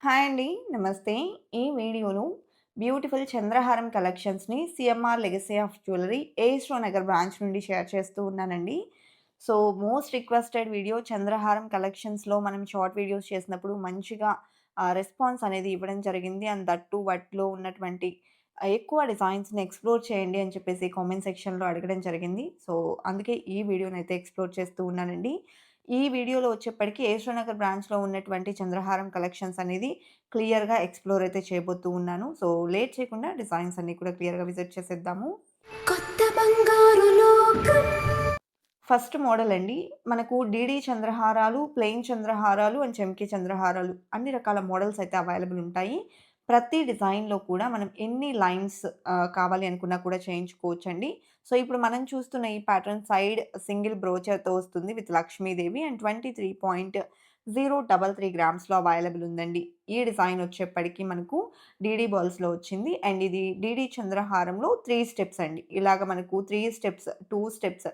Hi అండి. నమస్తే. ఈ వీడియోలో బ్యూటిఫుల్ చంద్రహారం కలెక్షన్స్‌ని CMR legacy of jewellery AS Rao Nagar branch నుండి షేర్ చేస్తూ ఉన్నానండి. సో, మోస్ట్ రిక్వెస్టెడ్ వీడియో చంద్రహారం కలెక్షన్స్‌లో మనం షార్ట్ వీడియోస్ చేసినప్పుడు మంచిగా రెస్పాన్స్ అనేది ఇవ్వడం జరిగింది. అండ్ దట్ టూ వాటిలో ఉన్నటువంటి ఎక్కువ డిజైన్స్‌ని ఎక్స్‌ప్లోర్ చేయండి అని చెప్పేసి కామెంట్ సెక్షన్‌లో అడగడం జరిగింది. సో, అందుకే ఈ వీడియోనైతే ఎక్స్‌ప్లోర్ చేస్తూ ఉన్నానండి. ఈ వీడియోలో వచ్చేప్పటికి యశ్వంతనగర్ బ్రాంచ్‌లో ఉన్నటువంటి చంద్రహారం కలెక్షన్స్ అనేది క్లియర్‌గా ఎక్స్‌ప్లోర్ అయితే చేయబోతూ ఉన్నాను. సో, లేట్ చేయకుండా డిజైన్స్ అన్నీ కూడా క్లియర్‌గా విజిట్ చేసేద్దాము. కొత్త బంగారు లోకం. ఫస్ట్ మోడల్ అండి. మనకు డీడీ చంద్రహారాలు, ప్లెయిన్ చంద్రహారాలు అండ్ చెమ్కీ చంద్రహారాలు అన్ని రకాల మోడల్స్ అయితే అవైలబుల్ ఉంటాయి. ప్రతి డిజైన్‌లో కూడా మనం ఎన్ని లైన్స్ కావాలి అనుకున్నా కూడా చేయించుకోవచ్చండి. సో, ఇప్పుడు మనం చూస్తున్న ఈ ప్యాటర్న్ సైడ్ సింగిల్ బ్రోచర్‌తో వస్తుంది విత్ లక్ష్మీదేవి అండ్ 23.033 గ్రామ్స్‌లో అవైలబుల్ ఉందండి. ఈ డిజైన్ వచ్చేప్పటికి మనకు డీడీ బాల్స్‌లో వచ్చింది. అండ్ ఇది డీడీ చంద్రహారంలో 3 స్టెప్స్ అండి. ఇలాగ మనకు 3 స్టెప్స్, 2 స్టెప్స్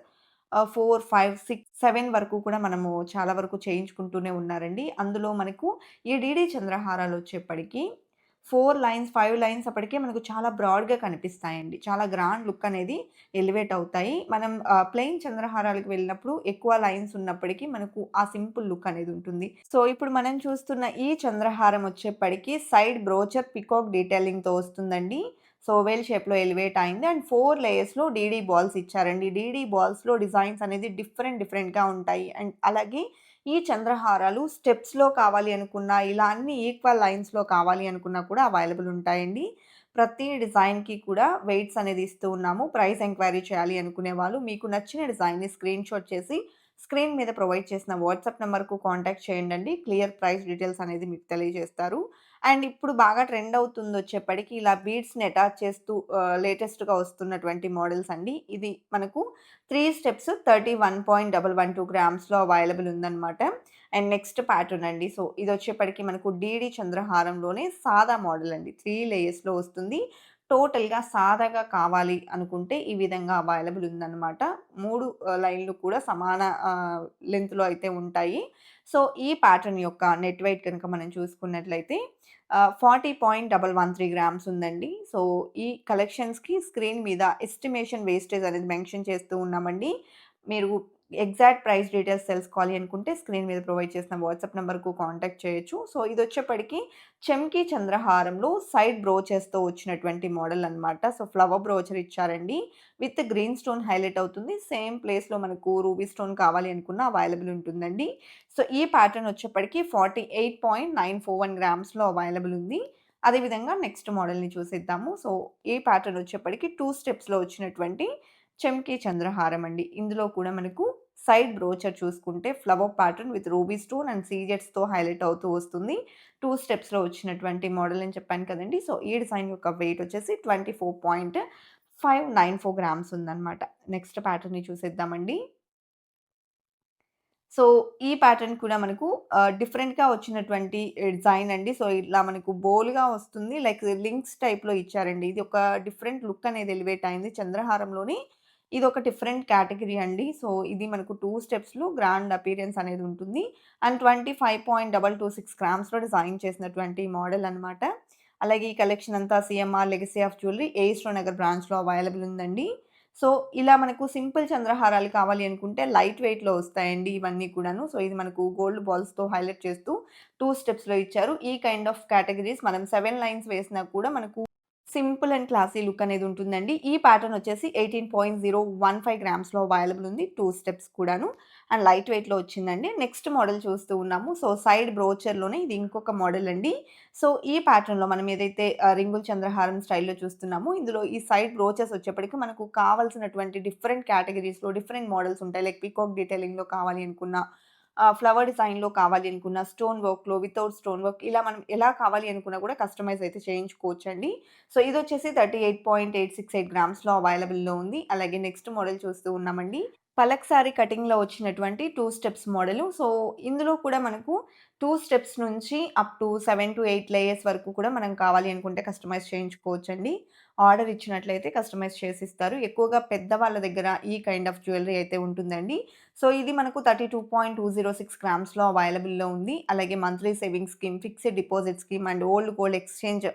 4, 5, 6, 7 వరకు కూడా మనము చాలా వరకు చేయించుకుంటూనే ఉన్నారండి. అందులో మనకు ఈ డీడీ చంద్రహారాలొచ్చేప్పటికి 4 లైన్స్, 5 లైన్స్ అప్పటికే మనకు చాలా బ్రాడ్‌గా కనిపిస్తాయండి. చాలా గ్రాండ్ లుక్ అనేది ఎలివేట్ అవుతాయి. మనం ప్లెయిన్ చంద్రహారాలకు వెళ్ళినప్పుడు ఎక్కువ లైన్స్ ఉన్నప్పటికీ మనకు ఆ సింపుల్ లుక్ అనేది ఉంటుంది. సో, ఇప్పుడు మనం చూస్తున్న ఈ చంద్రహారం వచ్చేప్పటికి సైడ్ బ్రోచర్ పికాక్ డీటెయిలింగ్‌తో వస్తుందండి. సో, ఓవెల్ షేప్‌లో ఎలివేట్ అయింది. అండ్ 4 లేయర్స్‌లో డీడీ బాల్స్ ఇచ్చారండి. డీడీ బాల్స్‌లో డిజైన్స్ అనేది డిఫరెంట్‌గా ఉంటాయి. అండ్ అలాగే ఈ చంద్రహారాలు స్టెప్స్‌లో కావాలి అనుకున్నా, ఇలా అన్ని ఈక్వల్ లైన్స్‌లో కావాలి అనుకున్నా కూడా అవైలబుల్ ఉంటాయండి. ప్రతి డిజైన్‌కి కూడా వెయిట్స్ అనేది ఇస్తూ ఉన్నాము. ప్రైస్ ఎంక్వైరీ చేయాలి అనుకునే వాళ్ళు మీకు నచ్చిన డిజైన్‌ని స్క్రీన్‌షాట్ చేసి స్క్రీన్ మీద ప్రొవైడ్ చేసిన వాట్సాప్ నంబర్‌కు కాంటాక్ట్ చేయండండి. క్లియర్ ప్రైస్ డీటెయిల్స్ అనేది మీకు తెలియజేస్తారు. అండ్ ఇప్పుడు బాగా ట్రెండ్ అవుతుందొచ్చేప్పటికి ఇలా బీడ్స్‌ని అటాచ్ చేస్తూ లేటెస్ట్‌గా వస్తున్నటువంటి మోడల్స్ అండి. ఇది మనకు 3 స్టెప్స్ 31.112 గ్రామ్స్‌లో అవైలబుల్ ఉందన్నమాట. అండ్ నెక్స్ట్ ప్యాటర్న్ అండి. సో, ఇదొచ్చేప్పటికి మనకు డీడీ చంద్రహారంలోనే సాదా మోడల్ అండి. 3 లేయర్స్‌లో వస్తుంది. టోటల్‌గా సాదాగా కావాలి అనుకుంటే ఈ విధంగా అవైలబుల్ ఉందన్నమాట. 3 లైన్‌లు కూడా సమాన లెంగ్త్‌లో అయితే ఉంటాయి. సో, ఈ ప్యాటర్న్ యొక్క నెట్ వెయిట్ గనుక మనం చూసుకున్నట్లయితే 40.113 గ్రామ్స్ ఉందండి. సో, ఈ కలెక్షన్స్‌కి స్క్రీన్ మీద ఎస్టిమేషన్ వేస్టేజ్ అనేది మెన్షన్ చేస్తూ ఉన్నామండి. మీరు ఎగ్జాక్ట్ ప్రైస్ డీటెయిల్స్ తెలుసుకోవాలి అనుకుంటే స్క్రీన్ మీద ప్రొవైడ్ చేసిన వాట్సాప్ నంబర్‌కు కాంటాక్ట్ చేయొచ్చు. సో, ఇదొచ్చేప్పటికి చెమ్కీ చంద్రహారంలో సైడ్ బ్రోచెస్‌తో వచ్చినటువంటి మోడల్ అన్నమాట. సో, ఫ్లవర్ బ్రోచర్ ఇచ్చారండి. విత్ గ్రీన్ స్టోన్ హైలైట్ అవుతుంది. సేమ్ ప్లేస్‌లో మనకు రూబీ స్టోన్ కావాలి అనుకున్న అవైలబుల్ ఉంటుందండి. సో, ఈ ప్యాటర్న్ వచ్చేప్పటికి 48.941 గ్రామ్స్‌లో అవైలబుల్ ఉంది. అదే విధంగా నెక్స్ట్ మోడల్‌ని చూసేద్దాము. సో, ఈ ప్యాటర్న్ వచ్చేప్పటికి 2 స్టెప్స్‌లో వచ్చినటువంటి చెమ్కీ చంద్రహారం అండి. ఇందులో కూడా మనకు సైడ్ బ్రోచర్ చూసుకుంటే flower pattern with ruby stone and సీజెట్స్‌తో హైలైట్ అవుతూ వస్తుంది. 2 స్టెప్స్‌లో వచ్చినటువంటి మోడల్ అని చెప్పాను కదండీ! సో, ఈ డిజైన్ యొక్క వెయిట్ వచ్చేసి 24.594 గ్రామ్స్ ఉందన్నమాట. నెక్స్ట్ ప్యాటర్న్‌ని చూసేద్దామండి. సో, ఈ ప్యాటర్న్ కూడా మనకు డిఫరెంట్‌గా వచ్చినటువంటి డిజైన్ అండి. సో, ఇట్లా మనకు బోల్‌గా వస్తుంది. లైక్ లింక్స్ టైప్‌లో ఇచ్చారండి. ఇది ఒక డిఫరెంట్ లుక్ అనేది ఎలివేట్ అయింది. చంద్రహారంలోని ఇదొక డిఫరెంట్ కేటగరీ అండి. సో, ఇది మనకు 2 స్టెప్స్‌లో గ్రాండ్ అపియరెన్స్ అనేది ఉంటుంది. అండ్ 25.226 గ్రామ్స్‌లో డిజైన్ చేసినటువంటి మోడల్ అన్నమాట. అలాగే ఈ కలెక్షన్ అంతా CMR legacy of jewellery AS Rao Nagar బ్రాంచ్‌లో అవైలబుల్ ఉందండి. సో, ఇలా మనకు సింపుల్ చంద్రహారాలు కావాలి అనుకుంటే లైట్ వెయిట్‌లో వస్తాయండి ఇవన్నీ కూడాను. సో, ఇది మనకు గోల్డ్ బాల్స్‌తో హైలైట్ చేస్తూ 2 స్టెప్స్‌లో ఇచ్చారు. ఈ కైండ్ ఆఫ్ కేటగరీస్ మనం 7 లైన్స్ వేసినా కూడా మనకు సింపుల్ అండ్ క్లాసీ లుక్ అనేది ఉంటుందండి. ఈ ప్యాటర్న్ వచ్చేసి 18.015 గ్రామ్స్‌లో అవైలబుల్ ఉంది. 2 స్టెప్స్ కూడాను. అండ్ లైట్ వెయిట్‌లో వచ్చిందండి. నెక్స్ట్ మోడల్ చూస్తూ ఉన్నాము. సో, సైడ్ బ్రోచర్‌లోనే ఇది ఇంకొక మోడల్ అండి. సో, ఈ ప్యాటర్న్‌లో మనం ఏదైతే రింగుల చంద్రహారం స్టైల్‌లో చూస్తున్నామో, ఇందులో ఈ సైడ్ బ్రోచెస్ వచ్చేప్పటికి మనకు కావాల్సినటువంటి డిఫరెంట్ కేటగరీస్‌లో డిఫరెంట్ మోడల్స్ ఉంటాయి. లైక్ పీకాక్ డీటెయిలింగ్‌లో కావాలి అనుకున్న, ఫ్లవర్ డిజైన్‌లో కావాలి అనుకున్న, స్టోన్ వర్క్‌లో, వితౌట్ స్టోన్ వర్క్ ఇలా మనం ఎలా కావాలి అనుకున్నా కూడా కస్టమైజ్ అయితే చేయించుకోవచ్చండి. సో, ఇదొచ్చేసి 38.868 గ్రామ్స్‌లో అవైలబుల్‌లో ఉంది. అలాగే నెక్స్ట్ మోడల్ చూస్తూ ఉన్నామండి. పలక్ సారీ కటింగ్‌లో వచ్చినటువంటి 2 స్టెప్స్ మోడలు. సో, ఇందులో కూడా మనకు 2 స్టెప్స్ నుంచి అప్ టు 7-8 లేయర్స్ వరకు కూడా మనం కావాలి అనుకుంటే కస్టమైజ్ చేయించుకోవచ్చండి. ఆర్డర్ ఇచ్చినట్లయితే కస్టమైజ్ చేసిస్తారు. ఎక్కువగా పెద్దవాళ్ళ దగ్గర ఈ కైండ్ ఆఫ్ జ్యువెల్లరీ అయితే ఉంటుందండి. సో, ఇది మనకు 32.206 గ్రామ్స్‌లో అవైలబుల్‌లో ఉంది. అలాగే monthly savings scheme, fixed deposit scheme and old gold exchange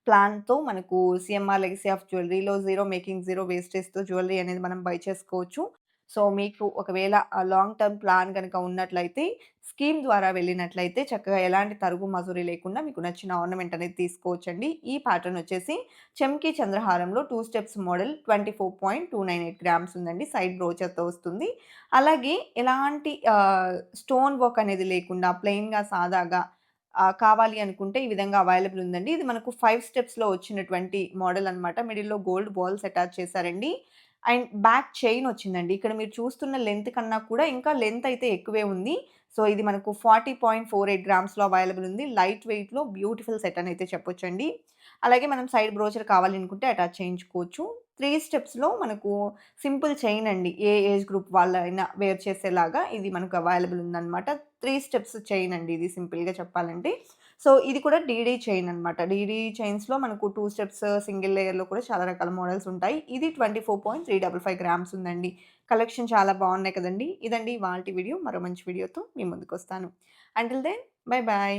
ప్లాన్‌తో మనకు సీఎంఆర్ లెగసీ ఆఫ్ జ్యువెల్లరీలో జీరో మేకింగ్, జీరో వేస్టేజ్‌తో జ్యువెల్లరీ అనేది మనం బై చేసుకోవచ్చు. సో, మీకు ఒకవేళ లాంగ్ టర్మ్ ప్లాన్ గనక ఉన్నట్లయితే, స్కీమ్ ద్వారా వెళ్ళినట్లయితే చక్కగా ఎలాంటి తరుగు, మజూరీ లేకుండా మీకు నచ్చిన ఆర్నమెంట్ అనేది తీసుకోవచ్చండి. ఈ ప్యాటర్న్ వచ్చేసి చెమ్కీ చంద్రహారంలో 2 స్టెప్స్ మోడల్ 24.298 గ్రామ్స్ ఉందండి. సైడ్ బ్రోచర్‌తో వస్తుంది. అలాగే ఎలాంటి స్టోన్ వర్క్ అనేది లేకుండా ప్లెయిన్‌గా సాదాగా కావాలి అనుకుంటే ఈ విధంగా అవైలబుల్ ఉందండి. ఇది మనకు 5 స్టెప్స్‌లో వచ్చినటువంటి మోడల్ అన్నమాట. మిడిల్‌లో గోల్డ్ బాల్స్ అటాచ్ చేశారండి. అండ్ బ్యాక్ చైన్ వచ్చిందండి. ఇక్కడ మీరు చూస్తున్న లెంత్ కన్నా కూడా ఇంకా లెంత్ అయితే ఎక్కువే ఉంది. సో, ఇది మనకు 40.48 గ్రామ్స్‌లో అవైలబుల్ ఉంది. లైట్ వెయిట్‌లో బ్యూటిఫుల్ సెట్ అని అయితే చెప్పొచ్చండి. అలాగే మనం సైడ్ బ్రోచర్ కావాలనుకుంటే అటాచ్ చేయించుకోవచ్చు. 3 స్టెప్స్‌లో మనకు సింపుల్ చైన్ అండి. ఏ ఏజ్ గ్రూప్ వాళ్ళైనా వేర్ చేసేలాగా ఇది మనకు అవైలబుల్ ఉందన్నమాట. 3 స్టెప్స్ చైన్ అండి ఇది సింపుల్‌గా చెప్పాలంటే. సో, ఇది కూడా డీడీ చైన్ అన్నమాట. డీడీ చైన్స్‌లో మనకు 2 స్టెప్స్ సింగిల్ లేయర్‌లో కూడా చాలా రకాల మోడల్స్ ఉంటాయి. ఇది 24.355 గ్రామ్స్ ఉందండి. కలెక్షన్ చాలా బావున్నాయి కదండీ! ఇదండి ఇవాల్టి వీడియో. మరో మంచి వీడియోతో మీ ముందుకొస్తాను. Until then bye by.